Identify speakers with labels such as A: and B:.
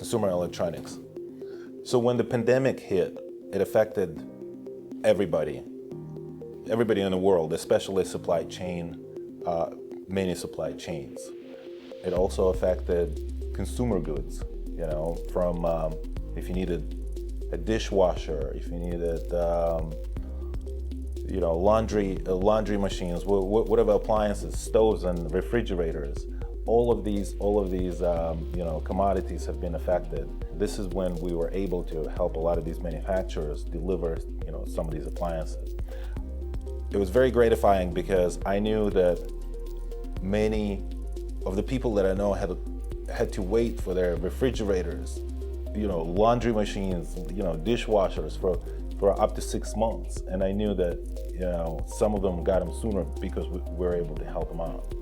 A: consumer electronics. So when the pandemic hit, it affected everybody in the world, especially supply chain, many supply chains. It also affected consumer goods, from if you needed a dishwasher, if you needed, laundry machines, whatever appliances, stoves and refrigerators. All of these, commodities have been affected. This is when we were able to help a lot of these manufacturers deliver, some of these appliances. It was very gratifying because I knew that many of the people that I know had to wait for their refrigerators, laundry machines, dishwashers for up to 6 months. And I knew that, some of them got them sooner because we were able to help them out.